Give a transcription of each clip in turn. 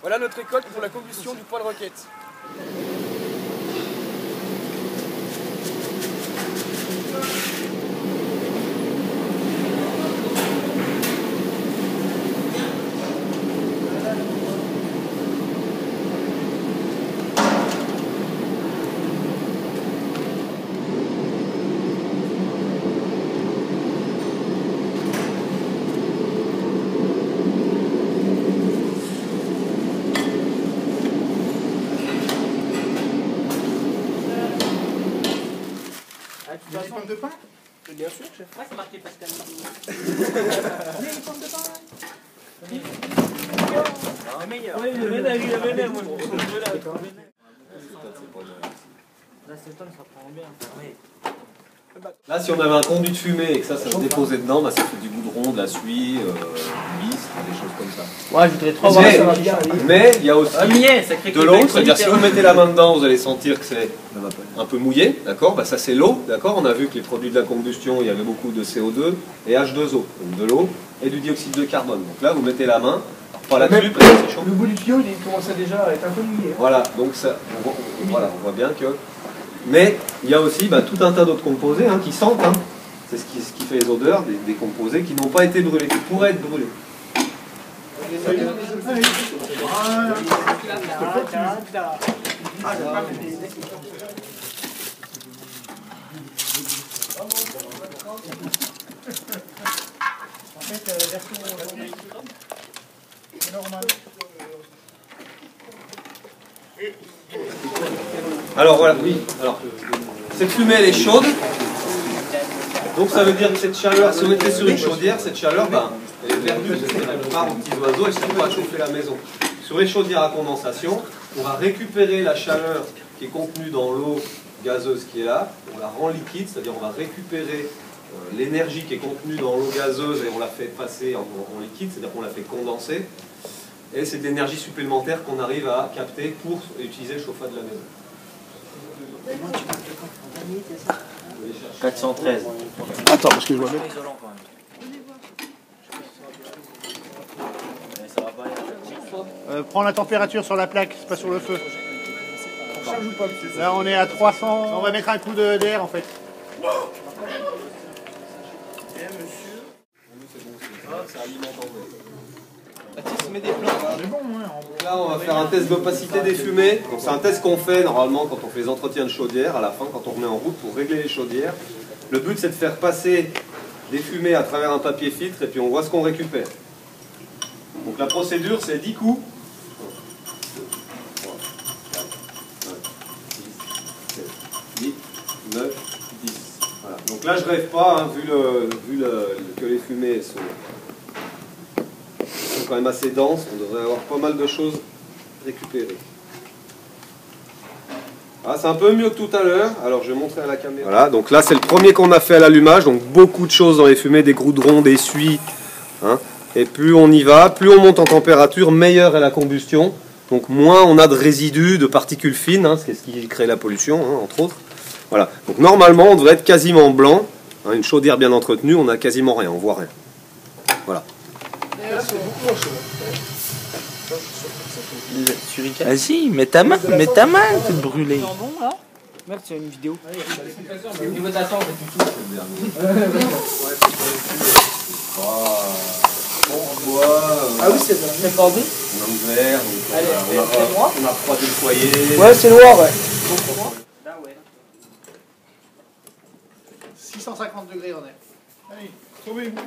Voilà notre récolte pour la combustion du poêle roquette. Tu as des pommes de pain? Bien sûr, chef. Ouais, c'est marqué Pascal. On a des pommes de pain? Le meilleur. Oui, le vénère, moi. Là, cet automne, ça prend bien. Oui. Là, si on avait un conduit de fumée et que ça se déposait dedans, bah, ça fait du goudron, de la suie, du bistre, des choses comme ça. Ouais, je voudrais trop voir ça. Mais il y a aussi Ça crée de l'eau, c'est-à-dire si vous mettez la main dedans, vous allez sentir que c'est un peu mouillé, d'accord? Bah, ça c'est l'eau, d'accord? On a vu que les produits de la combustion, il y avait beaucoup de CO2 et H2O, donc de l'eau et du dioxyde de carbone. Donc là, vous mettez la main, pas là-dessus, parce que c'est chaud. Le bout du tuyau, il commençait déjà à être un peu mouillé. Voilà, donc ça, on voit bien que... Mais il y a aussi tout un tas d'autres composés qui sentent. C'est ce qui fait les odeurs des composés qui n'ont pas été brûlés, qui pourraient être brûlés. En fait, la version normale. Alors voilà, oui. Alors, cette fumée elle est chaude. Donc ça veut dire que cette chaleur, si on était sur une chaudière, cette chaleur, elle est perdue, elle part aux petits oiseaux et ça ne peut pas chauffer la maison. Sur les chaudières à condensation, on va récupérer la chaleur qui est contenue dans l'eau gazeuse qui est là, on la rend liquide, c'est-à-dire on va récupérer l'énergie qui est contenue dans l'eau gazeuse et on la fait passer en liquide, c'est-à-dire qu'on la fait condenser. Et c'est de l'énergie supplémentaire qu'on arrive à capter pour utiliser le chauffage de la maison. 413. Attends, parce que je vois bien. Prends la température sur la plaque, c'est pas sur le feu. Là on est à 300, on va mettre un coup d'air en fait. Là, on va faire un test d'opacité des fumées. C'est un test qu'on fait normalement quand on fait les entretiens de chaudière, à la fin, quand on remet en route pour régler les chaudières. Le but, c'est de faire passer des fumées à travers un papier filtre et puis on voit ce qu'on récupère. Donc la procédure, c'est 10 coups. 8, 9, 10. Voilà. Donc là, je rêve pas, vu que les fumées sont quand même assez denses, on devrait avoir pas mal de choses récupérées. Ah, c'est un peu mieux que tout à l'heure, alors je vais montrer à la caméra. Voilà, donc là c'est le premier qu'on a fait à l'allumage, donc beaucoup de choses dans les fumées, des goudrons, des suies. Et plus on y va, plus on monte en température, meilleure est la combustion. Donc moins on a de résidus, de particules fines, c'est ce qui crée la pollution, entre autres. Voilà, donc normalement on devrait être quasiment blanc. Une chaudière bien entretenue, on n'a quasiment rien, on voit rien. Voilà. Vas-y, mets ta main, t'es brûlé. Merde, c'est une vidéo. Au niveau de la tente, Ah oui, c'est bon. c'est pas bon. On a ouvert, donc Allez, on a refroidi le foyer. Ouais, c'est noir, ouais. Là, ouais. 650 degrés on est. Allez, sauvez-vous.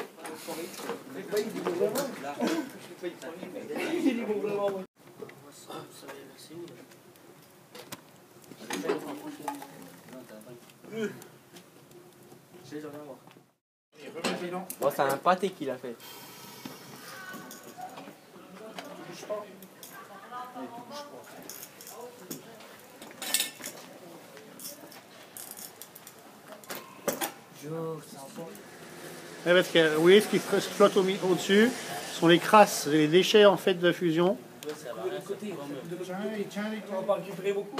Bon, c'est un pâté qu'il a fait. Parce que, oui, ce qui flotte au-dessus sont les crasses, les déchets en fait de fusion. Ouais, ça va. Tiens, On va pas récupérer beaucoup.